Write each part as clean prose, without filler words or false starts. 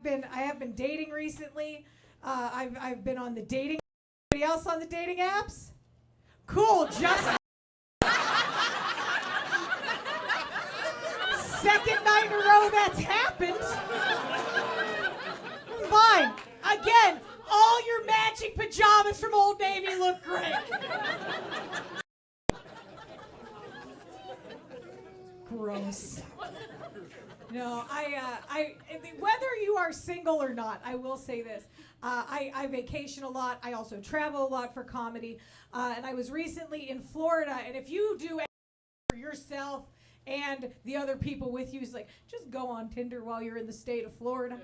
I have been dating recently. I've been on the dating. Anybody else on the dating apps? Cool. Just second night in a row that's happened. Fine. Again, all your matching pajamas from Old Navy look great. Gross. No, whether you are single or not, I will say this. I vacation a lot. I also travel a lot for comedy. And I was recently in Florida. And if you do anything for yourself and the other people with you, it's like, just go on Tinder while you're in the state of Florida.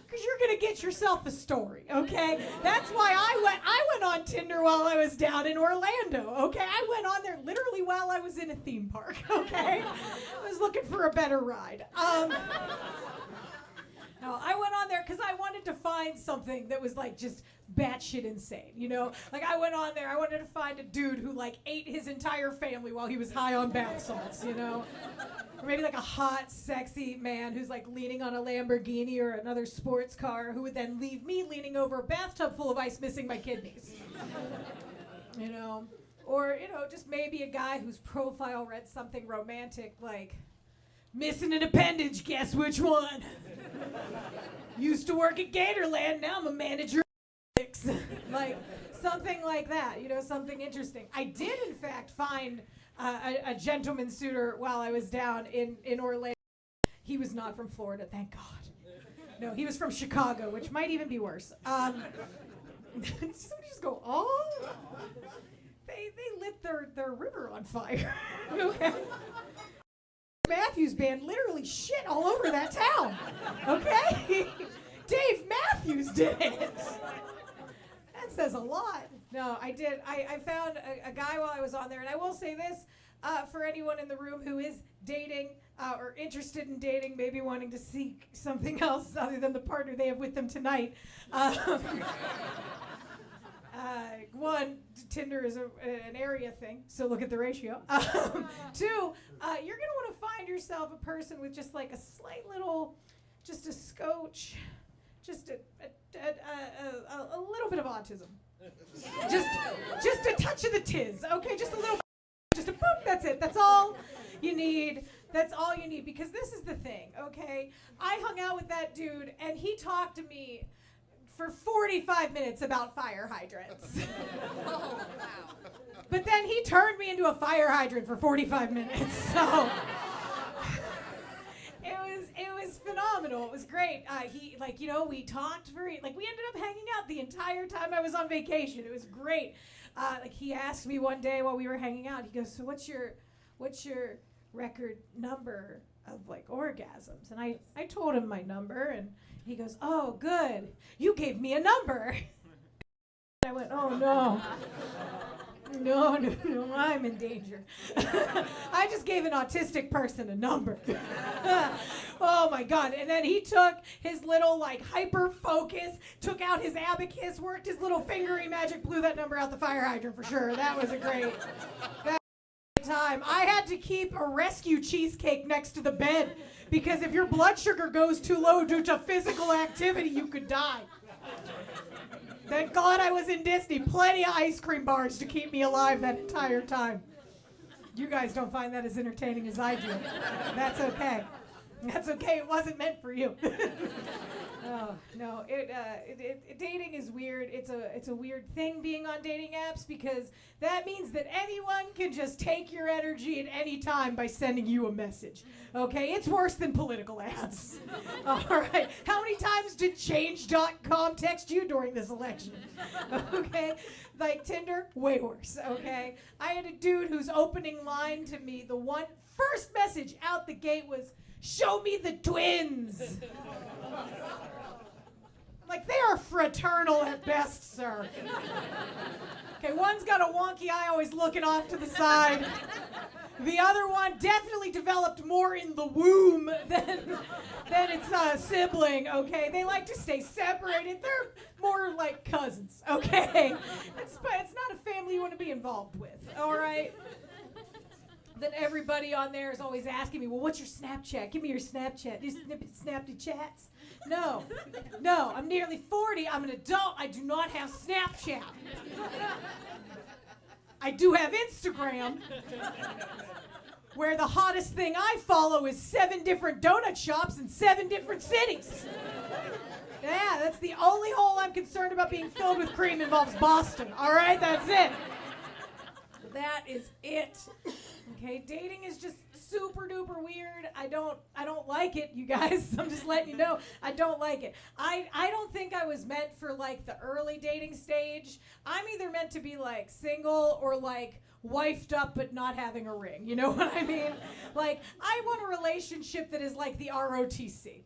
Because you're going to get yourself a story, okay? That's why I went on Tinder while I was down in Orlando, okay? I went on there literally while I was in a theme park, okay? I was looking for a better ride. No, I went on there because I wanted to find something that was like just batshit insane, you know? Like I went on there, I wanted to find a dude who like ate his entire family while he was high on bath salts, you know? Or maybe like a hot, sexy man who's like leaning on a Lamborghini or another sports car who would then leave me leaning over a bathtub full of ice missing my kidneys. You know? Or, you know, just maybe a guy whose profile read something romantic like, missing an appendage, guess which one? Used to work at Gatorland, now I'm a manager at like something like that, you know, something interesting. I did, in fact, find a gentleman suitor while I was down in Orlando. He was not from Florida, thank God. No, he was from Chicago, which might even be worse. Somebody just go, oh, they lit their river on fire. Okay. Matthews Band literally shit all over that town, okay? Dave Matthews did it. That says a lot. No, I did. I found a guy while I was on there, and I will say this, for anyone in the room who is dating or interested in dating, maybe wanting to seek something else other than the partner they have with them tonight. One, Tinder is an area thing, so look at the ratio. Two, you're going to want to find yourself a person with just like a slight little, just a scotch, just a little bit of autism. Just a touch of the tiz, okay? Just a little, just a boop, that's it. That's all you need. That's all you need, because this is the thing, okay? I hung out with that dude, and he talked to me for 45 minutes about fire hydrants. Oh, wow. But then he turned me into a fire hydrant for 45 minutes, so it was phenomenal. It was great. He, like, you know, we talked we ended up hanging out the entire time I was on vacation. It was great. Like, he asked me one day while we were hanging out, he goes, so what's your record number of like orgasms? And I told him my number, and he goes, oh, good. You gave me a number. I went, oh, no. No, I'm in danger. I just gave an autistic person a number. Oh, my God. And then he took his little, like, hyper focus, took out his abacus, worked his little fingery magic, blew that number out the fire hydrant for sure. That was a great time. I had to keep a rescue cheesecake next to the bed because if your blood sugar goes too low due to physical activity, you could die. Thank God I was in Disney. Plenty of ice cream bars to keep me alive that entire time. You guys don't find that as entertaining as I do. That's okay. That's okay. It wasn't meant for you. Oh, no, dating is weird. It's a weird thing being on dating apps because that means that anyone can just take your energy at any time by sending you a message. Okay, it's worse than political ads. All right, how many times did Change.com text you during this election? Okay, like Tinder, way worse. Okay, I had a dude whose opening line to me, the first message out the gate was, "Show me the twins." Like, they are fraternal at best, sir. Okay, one's got a wonky eye always looking off to the side. The other one definitely developed more in the womb than its sibling, okay? They like to stay separated. They're more like cousins, okay? It's not a family you want to be involved with, all right? Then everybody on there is always asking me, well, what's your Snapchat? Give me your Snapchat. Do you snappy chats? No, I'm nearly 40. I'm an adult. I do not have Snapchat. I do have Instagram, where the hottest thing I follow is 7 different donut shops in 7 different cities. Yeah, that's the only hole I'm concerned about being filled with cream involves Boston. All right, that's it. That is it. Okay, dating is just super duper weird. I don't like it, you guys. I'm just letting you know. I don't like it. I don't think I was meant for like the early dating stage. I'm either meant to be like single or like wifed up but not having a ring. You know what I mean? Like, I want a relationship that is like the ROTC.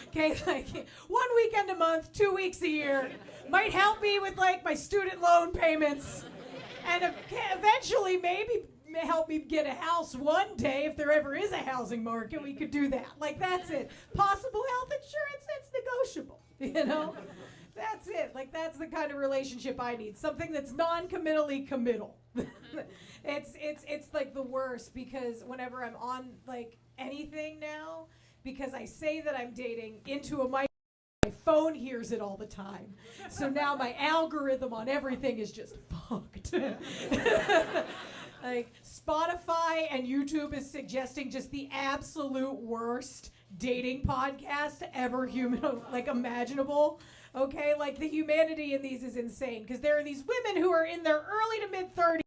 Okay, like 1 weekend a month, 2 weeks a year. Might help me with like my student loan payments. And eventually maybe help me get a house one day. If there ever is a housing market, we could do that. Like, that's it. Possible health insurance, it's negotiable, you know? That's it. Like, that's the kind of relationship I need. Something that's non-committally committal. It's like the worst, because whenever I'm on like anything now, because I say that I'm dating into a mic, my phone hears it all the time. So now my algorithm on everything is just fucked. Like, Spotify and YouTube is suggesting just the absolute worst dating podcast ever imaginable. Okay, like, the humanity in these is insane, because there are these women who are in their early to mid 30s,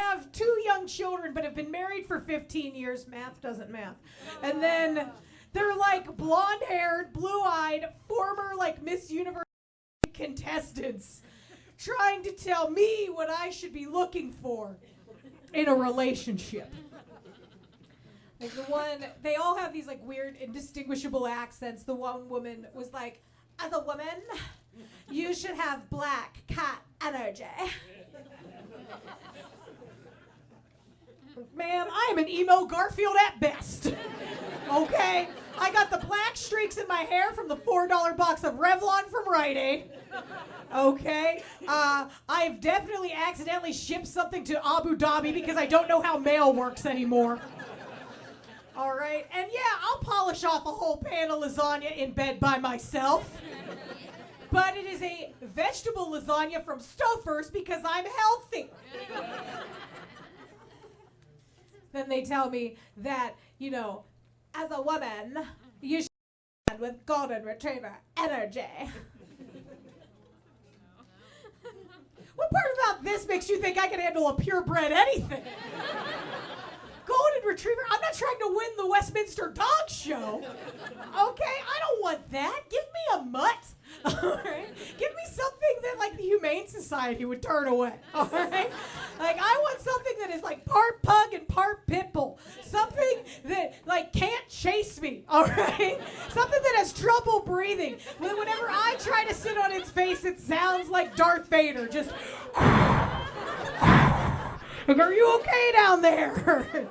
have 2 young children, but have been married for 15 years. Math doesn't math. And then they're like blonde-haired, blue-eyed, former like Miss Universe contestants trying to tell me what I should be looking for in a relationship. Like, they all have these like weird indistinguishable accents. The one woman was like, as a woman, you should have black cat energy. Ma'am, I am an emo Garfield at best. Okay? I got the black streaks in my hair from the $4 box of Revlon from Rite Aid. Okay? I've definitely accidentally shipped something to Abu Dhabi because I don't know how mail works anymore. All right? And yeah, I'll polish off a whole pan of lasagna in bed by myself. But it is a vegetable lasagna from Stouffer's because I'm healthy. Then they tell me that, you know, as a woman, you should stand with golden retriever energy. What part about this makes you think I can handle a purebred anything? Golden retriever? I'm not trying to win the Westminster Dog Show. Okay, I don't want that. Give me a mutt. All right? Give me something that like the Humane Society would turn away. All right? Like, I want something that is like part pug and part pit bull. Something that like can't chase me. All right? Something that has trouble breathing. Whenever I try to sit on its face, it sounds like Darth Vader. Just. Like, are you okay down there?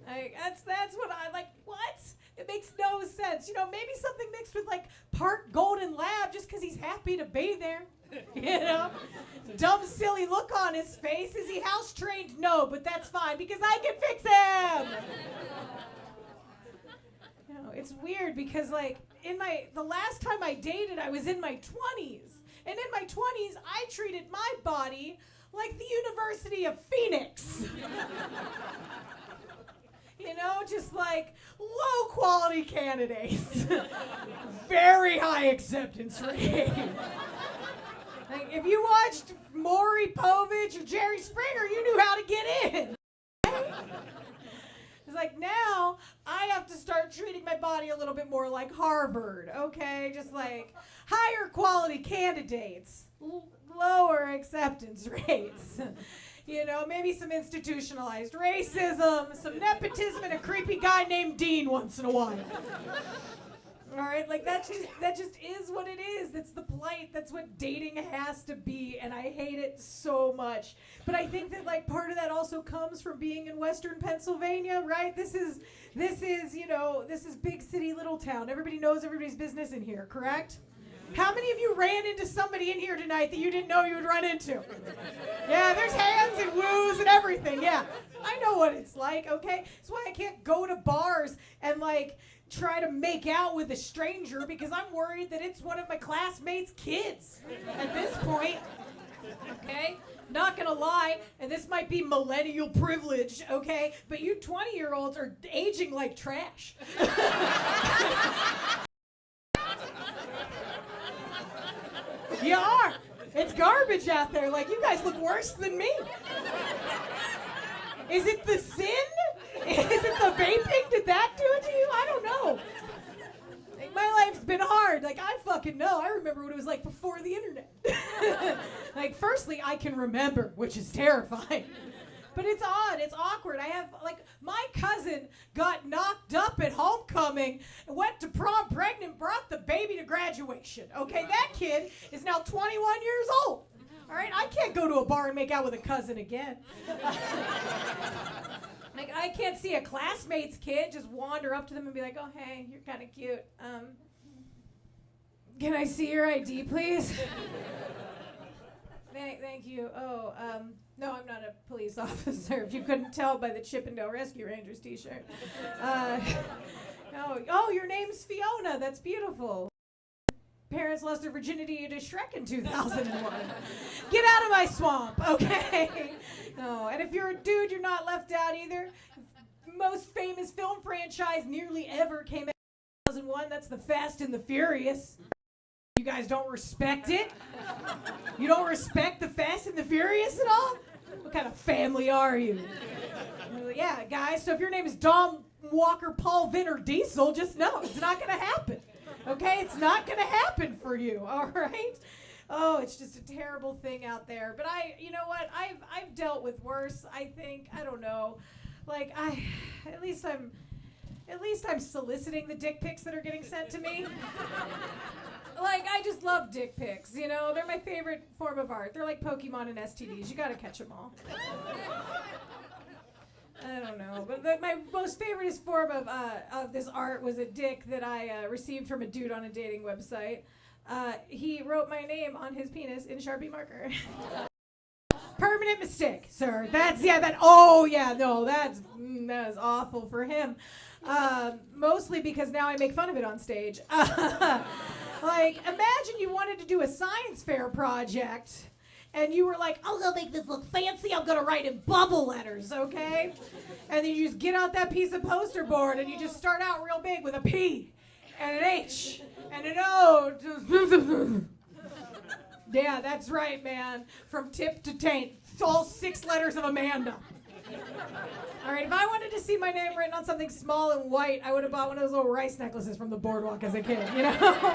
Like, that's what I like. What? It makes no sense. You know, maybe something mixed with like part golden lab just because he's happy to be there. You know? Dumb, silly look on his face. Is he house trained? No, but that's fine because I can fix him. You know, it's weird because like the last time I dated, I was in my 20s. And in my 20s, I treated my body like the University of Phoenix. You know, just like low quality candidates. Very high acceptance rate. Like, if you watched Maury Povich or Jerry Springer, you knew how to get in. It's like, now I have to start treating my body a little bit more like Harvard, okay? Just like higher quality candidates, lower acceptance rates. You know, maybe some institutionalized racism, some nepotism, and a creepy guy named Dean once in a while. All right, like that just is what it is. That's the plight. That's what dating has to be, and I hate it so much. But I think that like part of that also comes from being in Western Pennsylvania, right? This is you know, this is big city, little town. Everybody knows everybody's business in here, correct? How many of you ran into somebody in here tonight that you didn't know you would run into? Yeah, there's hands and woos and everything, yeah. I know what it's like, okay? That's why I can't go to bars and, like, try to make out with a stranger because I'm worried that it's one of my classmates' kids at this point, okay? Not gonna lie, and this might be millennial privilege, okay? But you 20-year-olds are aging like trash. You are. It's garbage out there. Like, you guys look worse than me. Is it the sin? Is it the vaping? Did that do it to you? I don't know. Like, my life's been hard. Like, I fucking know. I remember what it was like before the internet. Like, firstly, I can remember, which is terrifying. But it's odd. It's awkward. I have, like, my cousin got knocked up at homecoming, went to prom pregnant, brought the baby to graduation. Okay, that kid is now 21 years old. All right, I can't go to a bar and make out with a cousin again. Like, I can't see a classmate's kid just wander up to them and be like, oh, hey, you're kind of cute. Can I see your ID, please? Thank you. Oh, no, I'm not a police officer, if you couldn't tell by the Chippendale Rescue Rangers t-shirt. Oh, your name's Fiona. That's beautiful. Parents lost their virginity to Shrek in 2001. Get out of my swamp, okay? No, and if you're a dude, you're not left out either. Most famous film franchise nearly ever came out in 2001. That's The Fast and the Furious. You guys don't respect it? You don't respect The Fast and the Furious at all? What kind of family are you? Yeah, guys, so if your name is Dom Walker, Paul Vinner Diesel, just know it's not going to happen. Okay? It's not going to happen for you, all right? Oh, it's just a terrible thing out there. But you know what? I've dealt with worse, I think. I don't know. Like, at least I'm soliciting the dick pics that are getting sent to me. Like, I just love dick pics, you know? They're my favorite form of art. They're like Pokemon and STDs. You gotta catch them all. I don't know. But my most favorite form of this art was a dick that I received from a dude on a dating website. He wrote my name on his penis in Sharpie marker. Permanent mistake, sir. That is awful for him. Mostly because now I make fun of it on stage. Like, imagine you wanted to do a science fair project, and you were like, I'm gonna make this look fancy, I'm gonna write in bubble letters, okay? And then you just get out that piece of poster board, and you just start out real big with a P, and an H, and an O. Yeah, that's right, man. From tip to taint. It's all 6 letters of Amanda. All right, if I wanted to see my name written on something small and white, I would have bought one of those little rice necklaces from the boardwalk as a kid, you know?